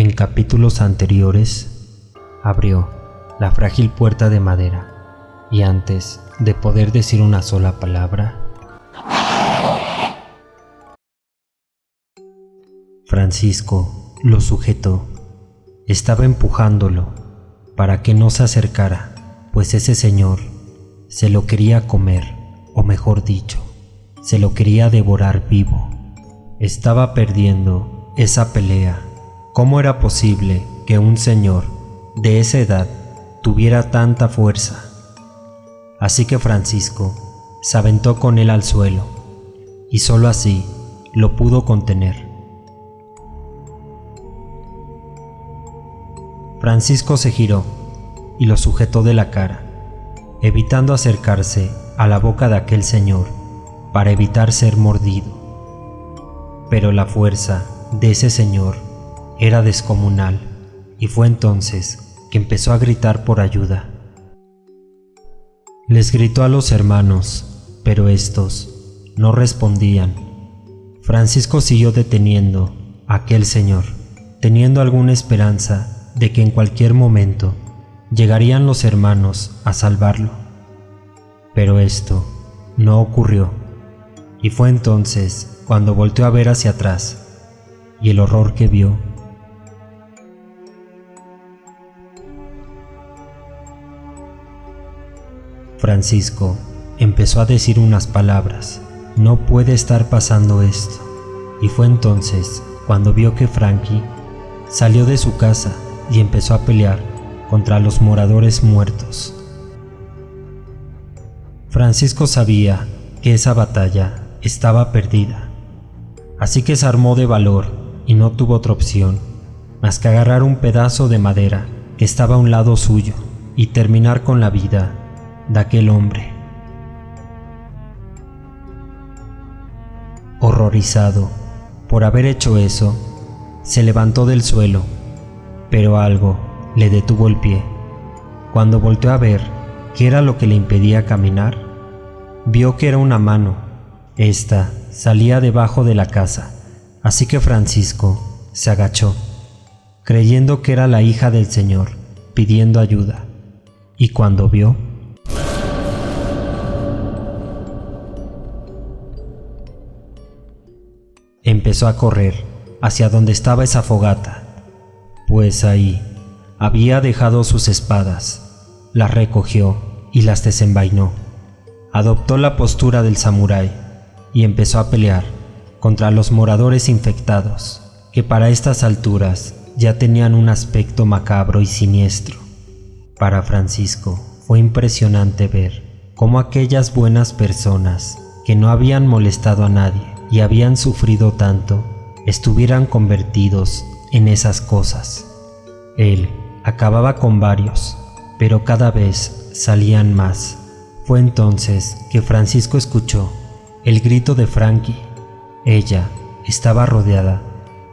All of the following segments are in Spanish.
En capítulos anteriores, abrió la frágil puerta de madera y antes de poder decir una sola palabra, Francisco lo sujetó. Estaba empujándolo para que no se acercara, pues ese señor se lo quería comer, o mejor dicho, se lo quería devorar vivo. Estaba perdiendo esa pelea. ¿Cómo era posible que un señor de esa edad tuviera tanta fuerza? Así que Francisco se aventó con él al suelo, y solo así lo pudo contener. Francisco se giró y lo sujetó de la cara, evitando acercarse a la boca de aquel señor para evitar ser mordido. Pero la fuerza de ese señor era descomunal, y fue entonces que empezó a gritar por ayuda. Les gritó a los hermanos, pero estos no respondían. Francisco siguió deteniendo a aquel señor, teniendo alguna esperanza de que en cualquier momento llegarían los hermanos a salvarlo. Pero esto no ocurrió, y fue entonces cuando volteó a ver hacia atrás, y el horror que vio. Francisco empezó a decir unas palabras: no puede estar pasando esto. Y fue entonces cuando vio que Frankie salió de su casa y empezó a pelear contra los moradores muertos. Francisco sabía que esa batalla estaba perdida, así que se armó de valor y no tuvo otra opción más que agarrar un pedazo de madera que estaba a un lado suyo y terminar con la vida de aquel hombre. Horrorizado por haber hecho eso, se levantó del suelo, pero algo le detuvo el pie. Cuando volteó a ver qué era lo que le impedía caminar, vio que era una mano. Esta salía debajo de la casa, así que Francisco se agachó, creyendo que era la hija del señor pidiendo ayuda, y cuando vio, empezó a correr hacia donde estaba esa fogata, pues ahí había dejado sus espadas. Las recogió y las desenvainó. Adoptó la postura del samurái y empezó a pelear contra los moradores infectados, que para estas alturas ya tenían un aspecto macabro y siniestro. Para Francisco fue impresionante ver cómo aquellas buenas personas que no habían molestado a nadie y habían sufrido tanto, estuvieran convertidos en esas cosas. Él acababa con varios, pero cada vez salían más. Fue entonces que Francisco escuchó el grito de Frankie. Ella estaba rodeada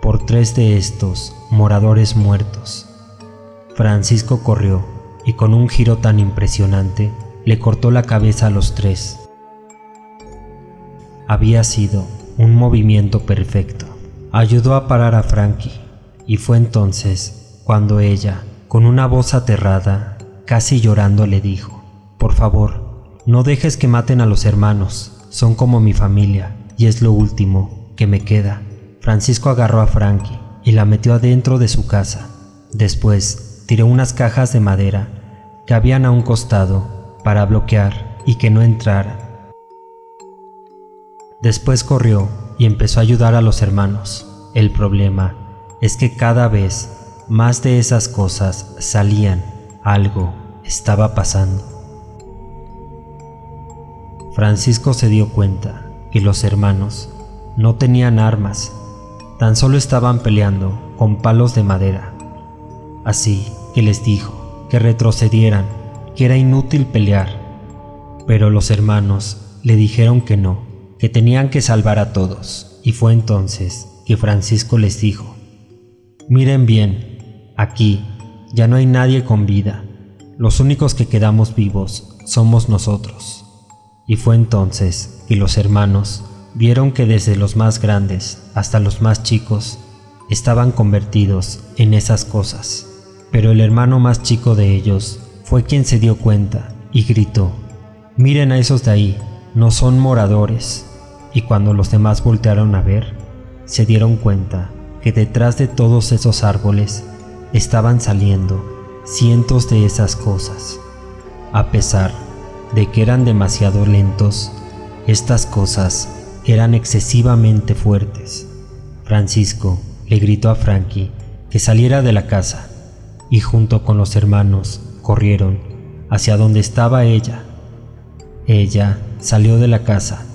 por 3 de estos moradores muertos. Francisco corrió y con un giro tan impresionante le cortó la cabeza a los 3. Había sido un movimiento perfecto. Ayudó a parar a Frankie, y fue entonces cuando ella, con una voz aterrada, casi llorando, le dijo: por favor, no dejes que maten a los hermanos, son como mi familia y es lo último que me queda. Francisco agarró a Frankie y la metió adentro de su casa. Después tiró unas cajas de madera que habían a un costado para bloquear y que no entrara. Después corrió y empezó a ayudar a los hermanos. El problema es que cada vez más de esas cosas salían. Algo estaba pasando. Francisco se dio cuenta que los hermanos no tenían armas, tan solo estaban peleando con palos de madera. Así que les dijo que retrocedieran, que era inútil pelear. Pero los hermanos le dijeron que no, que tenían que salvar a todos, y fue entonces que Francisco les dijo: miren bien, aquí ya no hay nadie con vida, los únicos que quedamos vivos somos nosotros. Y fue entonces que los hermanos vieron que desde los más grandes hasta los más chicos estaban convertidos en esas cosas. Pero el hermano más chico de ellos fue quien se dio cuenta y gritó: «Miren a esos de ahí, no son moradores». Y cuando los demás voltearon a ver, se dieron cuenta que detrás de todos esos árboles estaban saliendo cientos de esas cosas. A pesar de que eran demasiado lentos, estas cosas eran excesivamente fuertes. Francisco le gritó a Frankie que saliera de la casa y junto con los hermanos corrieron hacia donde estaba ella. Ella salió de la casa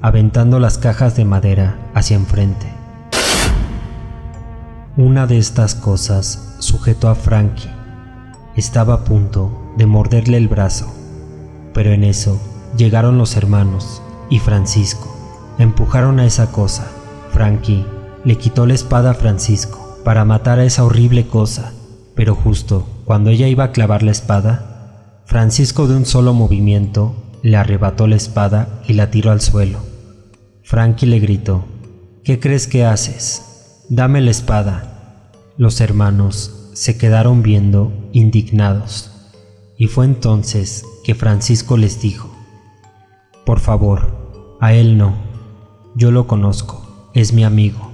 aventando las cajas de madera hacia enfrente. Una de estas cosas sujetó a Frankie. Estaba a punto de morderle el brazo, pero en eso llegaron los hermanos y Francisco. Empujaron a esa cosa. Frankie le quitó la espada a Francisco para matar a esa horrible cosa, pero justo cuando ella iba a clavar la espada, Francisco de un solo movimiento le arrebató la espada y la tiró al suelo. Frankie le gritó: «¿Qué crees que haces? Dame la espada». Los hermanos se quedaron viendo indignados, y fue entonces que Francisco les dijo: «Por favor, a él no. Yo lo conozco, es mi amigo.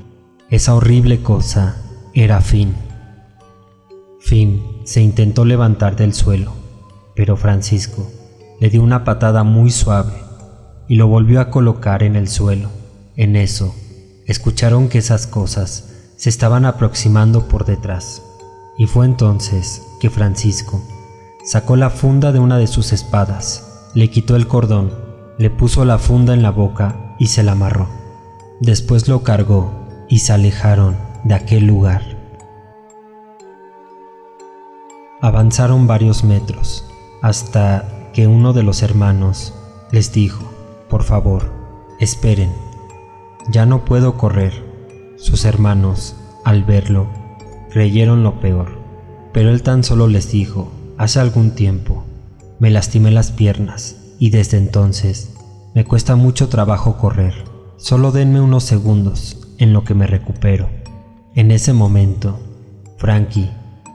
Esa horrible cosa era Finn». Finn se intentó levantar del suelo, pero Francisco le dio una patada muy suave y lo volvió a colocar en el suelo. En eso, escucharon que esas cosas se estaban aproximando por detrás, y fue entonces que Francisco sacó la funda de una de sus espadas, le quitó el cordón, le puso la funda en la boca y se la amarró. Después lo cargó y se alejaron de aquel lugar. Avanzaron varios metros hasta que uno de los hermanos les dijo: «Por favor, esperen, ya no puedo correr». Sus hermanos, al verlo, creyeron lo peor, pero él tan solo les dijo: «Hace algún tiempo me lastimé las piernas y desde entonces me cuesta mucho trabajo correr. Solo denme unos segundos en lo que me recupero». En ese momento, Frankie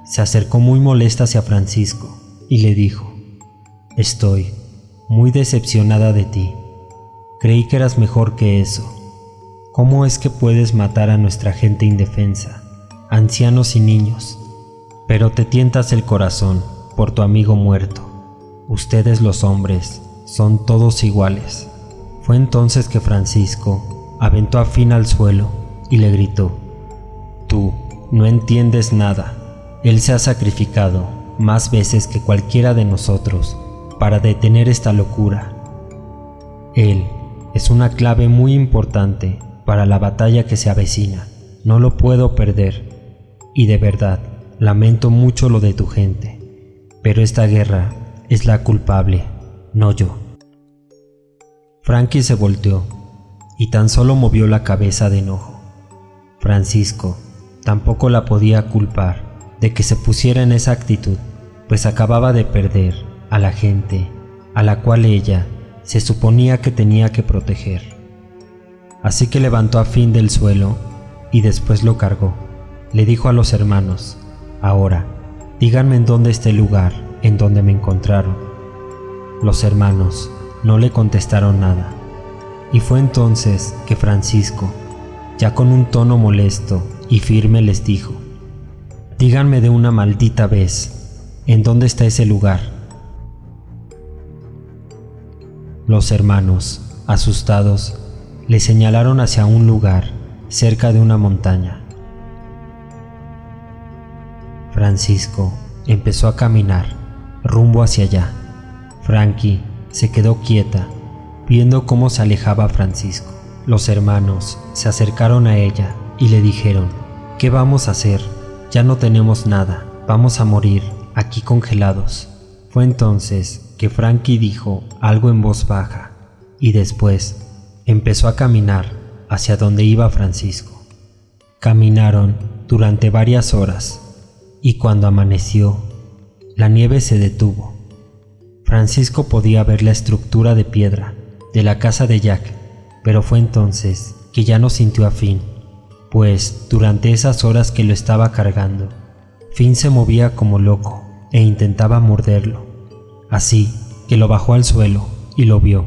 se acercó muy molesta hacia Francisco y le dijo: «Estoy muy decepcionada de ti. Creí que eras mejor que eso. ¿Cómo es que puedes matar a nuestra gente indefensa, ancianos y niños? Pero te tientas el corazón por tu amigo muerto. Ustedes los hombres son todos iguales». Fue entonces que Francisco aventó a Finn al suelo y le gritó: «Tú no entiendes nada. Él se ha sacrificado más veces que cualquiera de nosotros para detener esta locura. Él es una clave muy importante para la batalla que se avecina. No lo puedo perder. Y de verdad, lamento mucho lo de tu gente. Pero esta guerra es la culpable, no yo». Frankie se volteó y tan solo movió la cabeza de enojo. Francisco tampoco la podía culpar de que se pusiera en esa actitud, pues acababa de perder a la gente a la cual ella se suponía que tenía que proteger. Así que levantó a Finn del suelo y después lo cargó. Le dijo a los hermanos: «Ahora, díganme en dónde está el lugar en donde me encontraron». Los hermanos no le contestaron nada, y fue entonces que Francisco, ya con un tono molesto y firme, les dijo: «Díganme de una maldita vez, ¿en dónde está ese lugar?». Los hermanos, asustados, le señalaron hacia un lugar cerca de una montaña. Francisco empezó a caminar rumbo hacia allá. Frankie se quedó quieta, viendo cómo se alejaba Francisco. Los hermanos se acercaron a ella y le dijeron: «¿Qué vamos a hacer? Ya no tenemos nada, vamos a morir aquí congelados». Fue entonces que Frankie dijo algo en voz baja y después empezó a caminar hacia donde iba Francisco. Caminaron durante varias horas y cuando amaneció, la nieve se detuvo. Francisco podía ver la estructura de piedra de la casa de Jack, pero fue entonces que ya no sintió a Finn, pues durante esas horas que lo estaba cargando, Finn se movía como loco e intentaba morderlo, así que lo bajó al suelo y lo vio.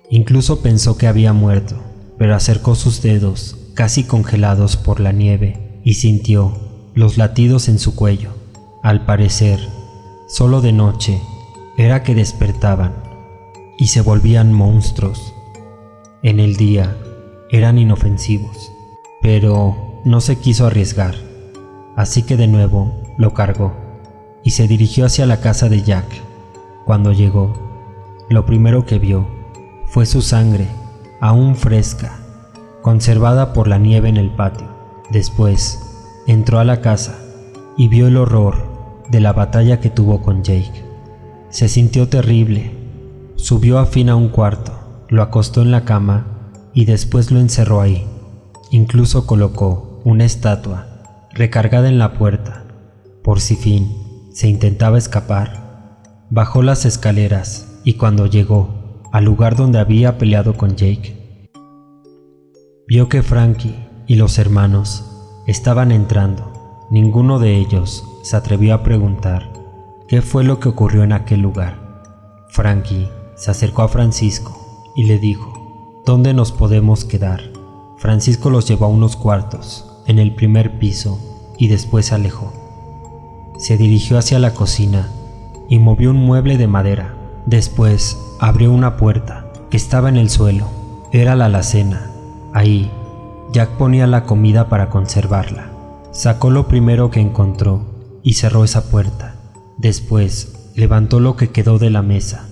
Incluso pensó que había muerto, pero acercó sus dedos, casi congelados por la nieve, y sintió los latidos en su cuello. Al parecer, solo de noche era que despertaban y se volvían monstruos. En el día eran inofensivos, pero no se quiso arriesgar, así que de nuevo lo cargó y se dirigió hacia la casa de Jack. Cuando llegó, lo primero que vio fue su sangre, aún fresca, conservada por la nieve en el patio. Después, entró a la casa y vio el horror de la batalla que tuvo con Jake. Se sintió terrible. Subió a Finn a un cuarto, lo acostó en la cama y después lo encerró ahí. Incluso colocó una estatua recargada en la puerta, por si Finn se intentaba escapar. Bajó las escaleras y cuando llegó al lugar donde había peleado con Jake, vio que Frankie y los hermanos estaban entrando. Ninguno de ellos se atrevió a preguntar qué fue lo que ocurrió en aquel lugar. Frankie se acercó a Francisco y le dijo: ¿dónde nos podemos quedar? Francisco los llevó a unos cuartos en el primer piso y después se alejó. Se dirigió hacia la cocina y movió un mueble de madera. Después abrió una puerta que estaba en el suelo. Era la alacena. Ahí, Jack ponía la comida para conservarla. Sacó lo primero que encontró y cerró esa puerta. Después levantó lo que quedó de la mesa,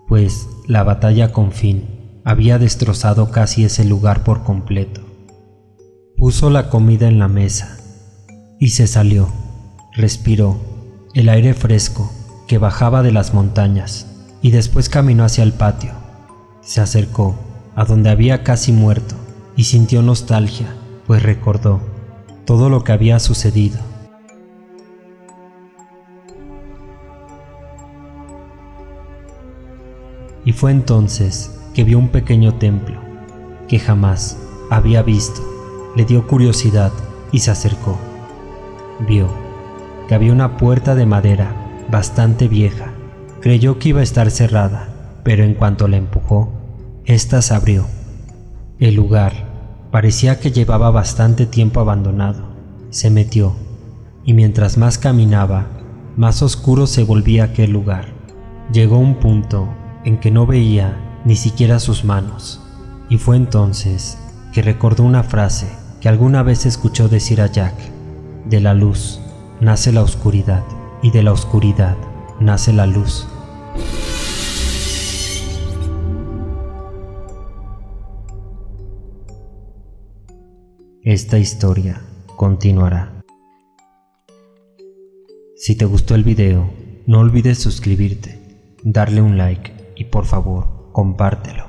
pues la batalla con Finn había destrozado casi ese lugar por completo. Puso la comida en la mesa y se salió. Respiró el aire fresco que bajaba de las montañas y después caminó hacia el patio. Se acercó a donde había casi muerto y sintió nostalgia, pues recordó todo lo que había sucedido. Y fue entonces que vio un pequeño templo que jamás había visto. Le dio curiosidad y se acercó. Vio que había una puerta de madera bastante vieja. Creyó que iba a estar cerrada, pero en cuanto la empujó, ésta se abrió. El lugar parecía que llevaba bastante tiempo abandonado. Se metió, y mientras más caminaba, más oscuro se volvía aquel lugar. Llegó a un punto en que no veía ni siquiera sus manos, y fue entonces que recordó una frase que alguna vez escuchó decir a Jack: de la luz nace la oscuridad, y de la oscuridad nace la luz. Esta historia continuará. Si te gustó el video, no olvides suscribirte, darle un like y por favor, compártelo.